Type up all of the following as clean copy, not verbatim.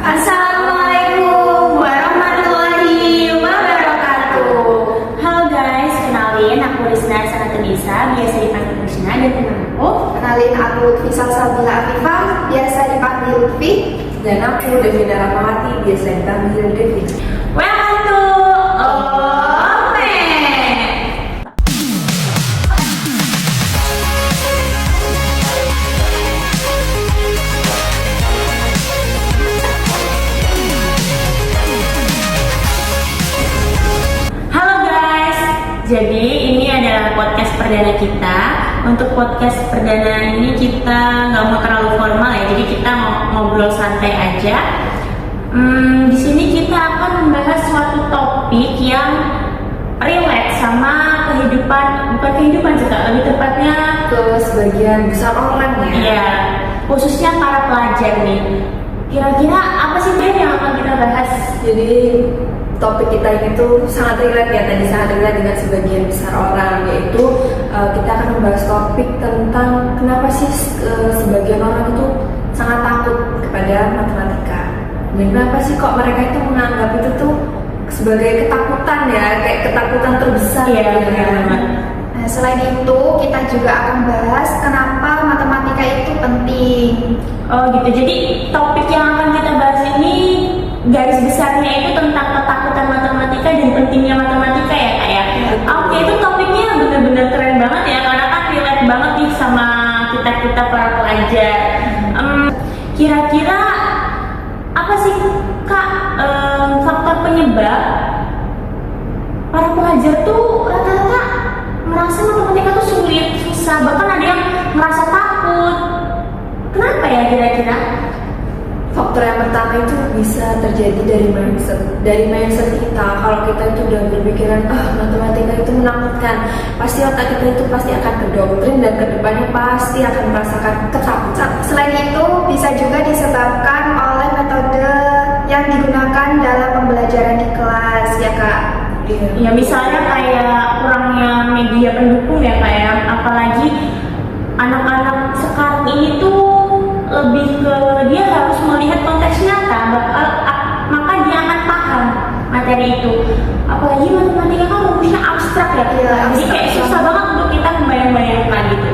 Assalamualaikum warahmatullahi wabarakatuh. Halo guys, kenalin aku Rizna Sanatunisa, biasa dipanggil Rizna, dan teman aku. Kenalin aku Lutfi Salsabila Afifah, biasa dipanggil Lutfi. Dan aku Devina Rahmawati, biasa dipanggil Devin. Welcome to Omen. Halo guys, jadi ini adalah podcast perdana kita. Untuk podcast perdana ini kita nggak mau terlalu formal ya, jadi kita mau ngobrol santai aja. Di sini kita akan membahas suatu topik yang relate sama kehidupan, bukan kehidupan juga, lebih tepatnya Ke sebagian besar orang ya. ya, khususnya para pelajar nih. Kira-kira apa sih Ben yang akan kita bahas? Jadi topik kita ini tuh sangat relate ya, tadi sangat relate dengan sebagian besar orang, yaitu kita akan membahas topik tentang kenapa sih sebagian orang itu sangat takut kepada matematika. Dan kenapa sih kok mereka itu menganggap itu tuh sebagai ketakutan ya, kayak ketakutan terbesar Iya, gitu benar kan. banget. Nah, selain itu kita juga akan bahas kenapa matematika itu penting. Oh gitu, jadi topik yang akan kita bahas ini garis besarnya itu tentang ketakutan matematika dan pentingnya matematika ya Kak ya. Oke, itu topiknya bener-bener keren banget ya, karena kan relate banget nih sama kita-kita para pelajar. Kira-kira apa sih Kak faktor penyebab para pelajar tuh rata-rata merasa matematika tuh sulit, susah, bahkan ada yang merasa takut. Kenapa ya kira-kira? Faktor yang pertama itu bisa terjadi dari mindset kita. Kalau kita itu udah berpikiran matematika itu menakutkan, pasti otak kita itu pasti akan terdoktrin dan kedepannya pasti akan merasakan ketakutan. Selain itu bisa juga disebabkan oleh metode yang digunakan dalam pembelajaran di kelas ya Kak. Ya misalnya kayak kurangnya media pendukung ya Kak ya. Apalagi anak-anak sekarang ini tuh lebih ke dia harus melihat konteks nyata, maka dia akan paham materi itu. Apalagi matematika kan rumusnya abstrak ya, Iya, jadi kayak abstrak susah banget untuk kita membayang-bayangkan gitu.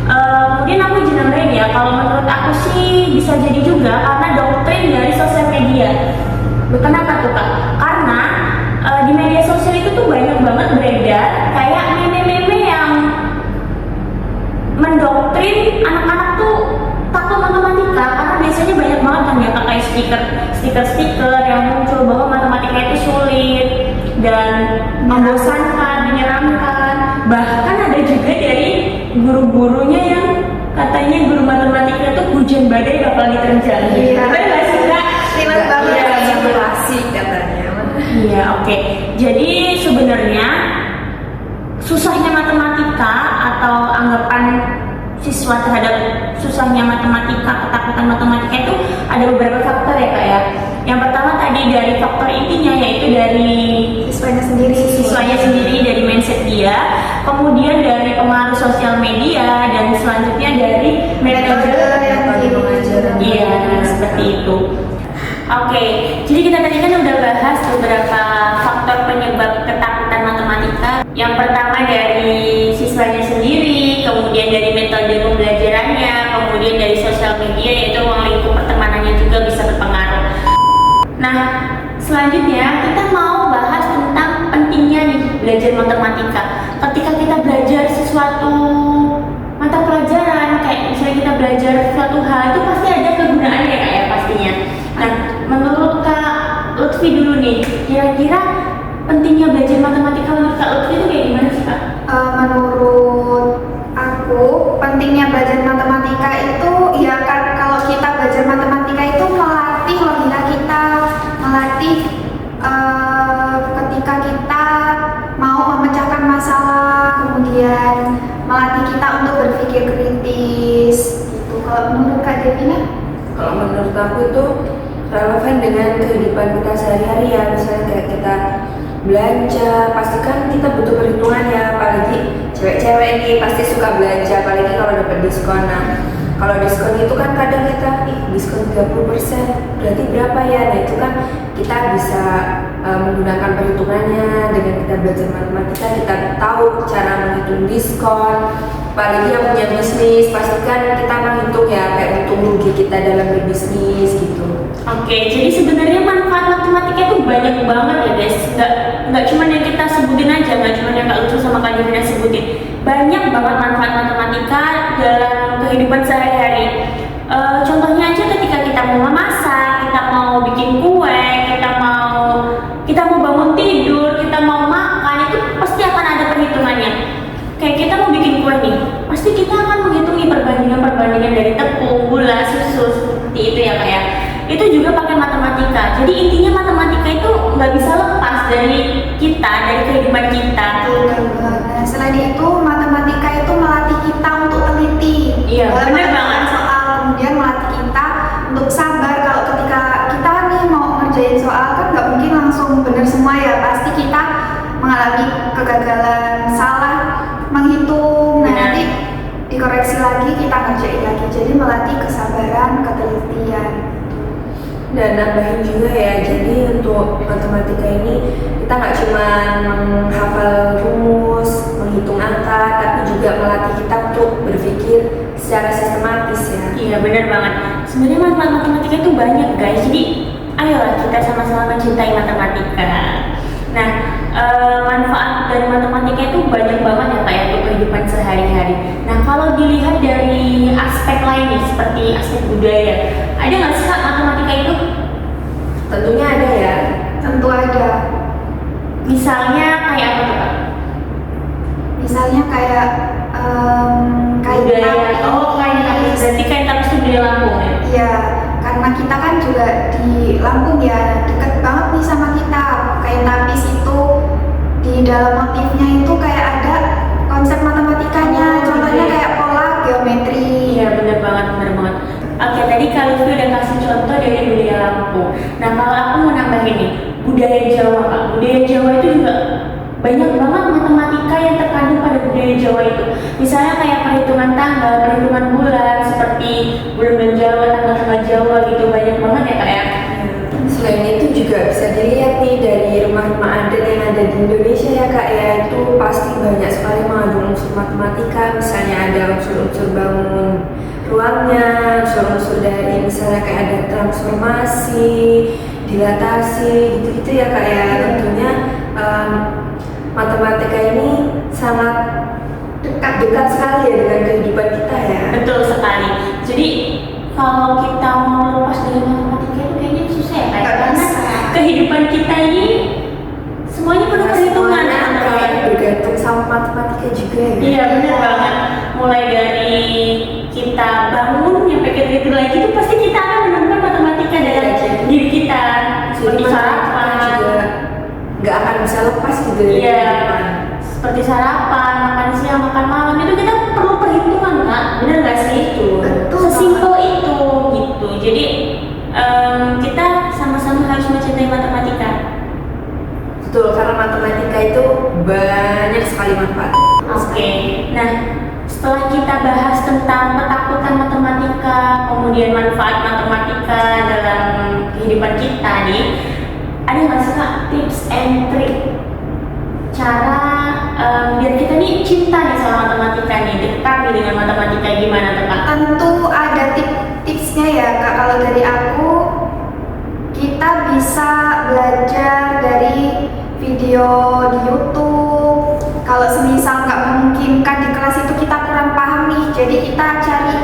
Kemudian aku izin nambahin ya, kalau menurut aku sih bisa jadi juga karena doktrin dari sosial media. Kenapa tuh Kak? Karena di media sosial itu tuh banyak banget beredar kayak meme-meme yang mendoktrin anak-anak tuh takut matematika, karena biasanya banyak banget kan ya kayak stiker yang muncul bahwa matematika itu sulit dan membosankan, menyeramkan. Bahkan ada juga dari guru-gurunya yang katanya guru matematika tuh hujan badai bakal diterjang. Iya. Bener nggak sih Kak? Relate banget. Iya, Simulasi katanya. Iya, oke. Jadi sebenarnya susahnya matematika atau anggapan siswa terhadap susahnya matematika, ketakutan matematika itu ada beberapa faktor ya Kak ya. Yang pertama tadi dari faktor intinya, yaitu dari siswanya sendiri, dari mindset dia, kemudian dari pengaruh sosial media, dan selanjutnya dari metode yang pengajaran. Iya, seperti itu. Oke, jadi kita tadi kan udah bahas beberapa faktor penyebab ketakutan matematika. Yang pertama dari siswanya sendiri, kemudian dari metode pembelajarannya, kemudian dari sosial media, yaitu ruang lingkup pertemanannya juga bisa berpengaruh. Nah, selanjutnya kita mau bahas tentang pentingnya nih belajar matematika. Ketika kita belajar sesuatu mata pelajaran, kayak misalnya kita belajar suatu hal, itu pasti ada kegunaannya Kak ya pastinya. Nah, menurut Kak Lutfi dulu nih, kira-kira pentingnya belajar matematika menurut Kak Lutfi itu kayak gimana sih Kak? Menurut aku pentingnya belajar matematika itu ya kalau kita belajar matematika itu melatih logika kita, melatih ketika kita mau memecahkan masalah, kemudian melatih kita untuk berpikir kritis gitu. Kalau menurut Kak Devina? Kalau menurut aku itu relevan dengan kehidupan kita sehari-hari ya. Misalnya kayak kita belanja, pasti kan kita butuh perhitungan ya, apalagi cewek-cewek ini pasti suka belanja, apalagi kalau dapat diskon. Nah, kalau diskon itu kan kadang kita diskon 30%, berarti berapa ya? Nah itu kan kita bisa menggunakan perhitungannya. Dengan kita belajar matematika, kita tahu cara menghitung diskon. Apalagi yang punya bisnis, pastikan kita menghitung ya kayak untung rugi kita dalam berbisnis gitu. Oke, jadi sebenarnya manfaat matematika itu banyak banget ya guys. Nggak cuma yang kita sebutin aja, nggak cuma yang Kak Lutfi sama Kak Devina sebutin. Banyak banget manfaat matematika dalam kehidupan sehari-hari. Contohnya aja ketika kita mau memasak, kita mau bikin kue, kita mau bangun tidur, kita mau makan, itu pasti akan ada perhitungannya. Kayak kita mau bikin kue nih, pasti kita akan menghitungi perbandingan dari tepung, gula, susu, seperti itu ya Kak ya. Itu juga pakai matematika. Jadi intinya matematika itu nggak bisa lepas dari kita, dari kehidupan kita. Nah, selain itu matematika itu melatih kita untuk teliti. Iya, Dalam benar mengerjakan banget. soal, kemudian melatih kita untuk sabar. Kalau ketika kita nih mau ngerjain soal kan nggak mungkin langsung benar semua ya. Pasti kita mengalami kegagalan, salah menghitung. Nah, Benar. nanti dikoreksi lagi, kita ngerjain lagi. Jadi melatih kesabaran, ketelitian. Dan nambahin juga ya, jadi untuk matematika ini kita nggak cuma menghafal rumus, menghitung angka, tapi juga melatih kita untuk berpikir secara sistematis ya. Iya benar banget. Sebenarnya manfaat matematika itu banyak guys. Jadi ayolah kita sama-sama mencintai matematika. Nah, manfaat dari matematika itu banyak banget ya Kak ya untuk kehidupan sehari-hari. Nah, kalau dilihat dari aspek lain nih, seperti aspek budaya, ada nggak sih Kak matematika itu? Tentunya ada ya. Tentu ada. Misalnya kayak apa tuh Kak? Misalnya kayak kain Budaya. tapis. Oh, kain tapis. Berarti kain tapis itu budaya Lampung ya? Iya, karena kita kan juga di Lampung ya, deket banget nih sama kita. Kain tapis itu di dalam motifnya itu kayak ada konsep matematikanya. Contohnya kayak pola geometri. Iya benar banget, benar banget. Oke, tadi Kak Lutfi udah kasih contoh dari budaya Lampung. Nah, kalau aku mau nambahin nih, budaya Jawa Kak. Budaya Jawa itu juga banyak banget matematika yang terkandung pada budaya Jawa itu. Misalnya kayak perhitungan tanggal, perhitungan bulan, seperti bulan Jawa, tanggal-tanggal Jawa gitu, banyak banget ya Kak ya. Selain itu juga bisa dilihat nih dari rumah-rumah adat yang ada di Indonesia ya Kak ya, itu pasti banyak sekali mengandung unsur matematika. Misalnya ada unsur-unsur bangun ruangnya, unsur-unsur dari misalnya kayak ada transformasi, dilatasi, gitu-gitu ya Kak ya. Tentunya matematika ini sangat dekat sekali ya dengan kehidupan kita ya. Betul sekali. Jadi kalau kita mau lepas dari matematika itu kayaknya susah ya Kak, Nggak karena bisa. kehidupan kita ini semuanya penuh perhitungan Semuanya ya. kayak bergantung sama matematika juga ya. Iya benar banget. Mulai dari kita bangun sampai kita tidur lagi itu pasti kita akan menemukan matematika dalam Iya, diri kita. Seperti Jadi matematika sarapan, juga nggak akan bisa lepas gitu dari iya, kehidupan. seperti sarapan, makan siang, makan malam itu kita perlu perhitungan Kak. Benar nggak sih? Betul. Sesimpel itu gitu. Jadi kita sama-sama harus mencintai matematika. Betul, karena matematika itu banyak sekali manfaat. Oke, nah setelah kita bahas tentang ketakutan matematika, kemudian manfaat matematika dalam kehidupan kita nih, ada nggak sih Kak tips and trick cara biar kita nih cinta nih sama matematika nih, dekat nih dengan matematika, gimana tuh Kak? Tentu ada tipsnya ya Kak. Kalau dari aku, kita bisa belajar dari video di YouTube. Kalau semisal nggak memungkinkan di kelas itu kita kurang paham nih, jadi kita cari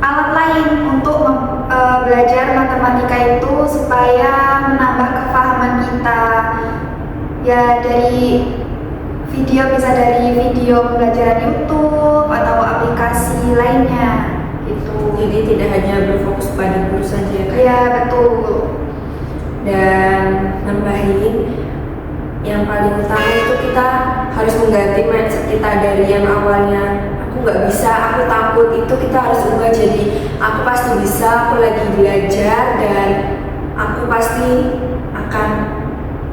alat lain untuk belajar matematika itu supaya menambah kefahaman kita. Ya dari video, bisa dari video pembelajaran YouTube atau aplikasi lainnya gitu. Jadi tidak hanya berfokus pada guru saja ya Kak. Iya betul. Dan nambahin, yang paling utama itu kita harus mengganti mindset kita dari yang awalnya aku nggak bisa, aku takut, itu kita harus ubah jadi aku pasti bisa, aku lagi belajar dan aku pasti akan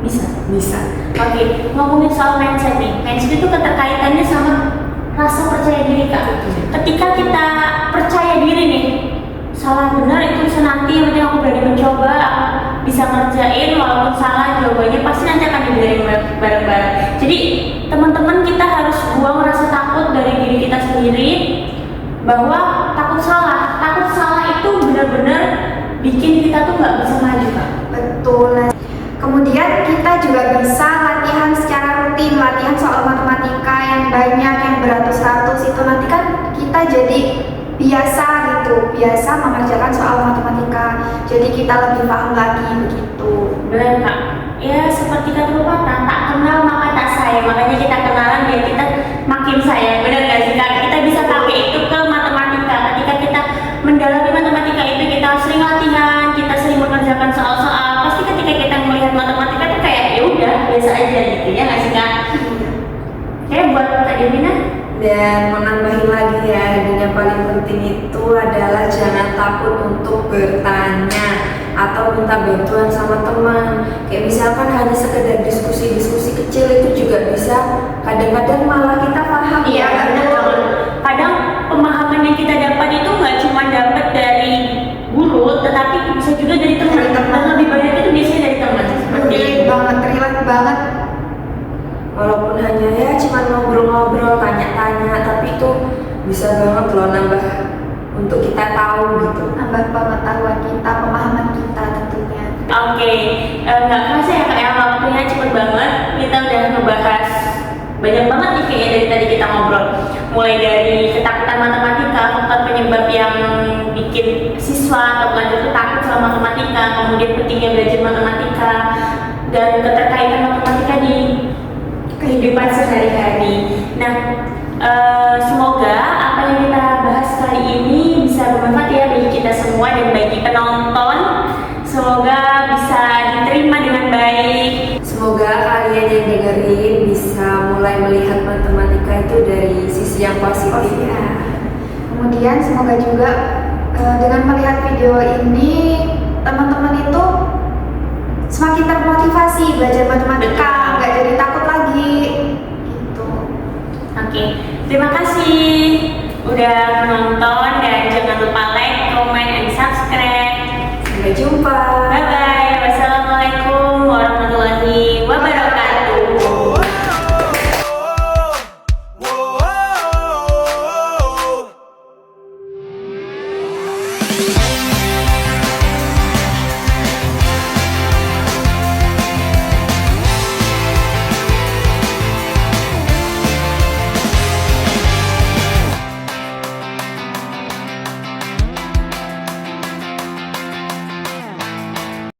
bisa. Oke, ngomongin soal mindset nih, mindset itu keterkaitannya sama rasa percaya diri Kak. Ketika kita percaya diri gini nih, salah benar itu bisa nanti, yang penting aku berani mencoba, aku bisa ngerjain walaupun salah jawabannya pasti nanti akan dibenerin bareng-bareng. Jadi teman-teman, kita harus buang rasa takut dari diri kita sendiri, bahwa takut salah itu benar-benar bikin kita tuh nggak bisa maju, Kak. Betul. Nah, kemudian kita juga bisa latihan secara rutin, latihan soal matematika yang banyak, yang beratus-ratus itu nanti kan kita jadi biasa gitu, biasa mengerjakan soal matematika. Jadi kita lebih paham lagi begitu. Benar, Kak. Ya seperti kata pepatah, tak kenal maka tak sayang. Makanya kita kenalan biar kita makin sayang. Benar nggak sih, Kak? Kita bisa pakai itu ke matematika. Ketika kita mendalami matematika itu, kita sering latihan, kita sering mengerjakan soal-soal. Pasti ketika kita melihat matematika tuh kayak ya udah biasa aja gitu, ya nggak sih, Kak? Kayak buat Kak Devina. Dan mau nambahin lagi ya, dan yang paling penting itu adalah jangan takut untuk bertanya atau minta bantuan sama teman. Kayak misalkan hanya sekedar diskusi-diskusi kecil itu juga bisa kadang-kadang malah kita paham. Iya, benar banget. Kadang pemahaman yang kita dapat itu nggak cuma dapat dari guru, tetapi bisa juga dari teman. Dari teman. Dan lebih banyak itu biasanya dari teman. Seperti itu. Relate banget. Walaupun hanya ya cuma ngobrol-ngobrol, tanya-tanya, tapi itu bisa banget loh nambah untuk kita tahu gitu. Nambah pengetahuan kita, pemahaman kita tentunya. Oke, nggak kerasa ya Kak ya, waktunya cepet banget. Kita udah ngebahas banyak banget nih kayaknya dari tadi kita ngobrol. Mulai dari ketakutan matematika, faktor penyebab yang bikin siswa atau pelajar itu takut sama matematika, kemudian pentingnya belajar matematika, dan keterkaitan matematika di kehidupan sehari-hari. Nah, semoga apa yang kita bahas kali ini bisa bermanfaat ya bagi kita semua dan bagi penonton. Semoga bisa diterima dengan baik. Semoga kalian yang dengerin bisa mulai melihat matematika itu dari sisi yang positif ya. Kemudian semoga juga dengan melihat video ini teman-teman itu semakin termotivasi belajar matematika, nggak jadi takut lagi gitu. Oke, terima kasih udah menonton dan jangan lupa like, comment, and subscribe. Sampai jumpa. Bye bye.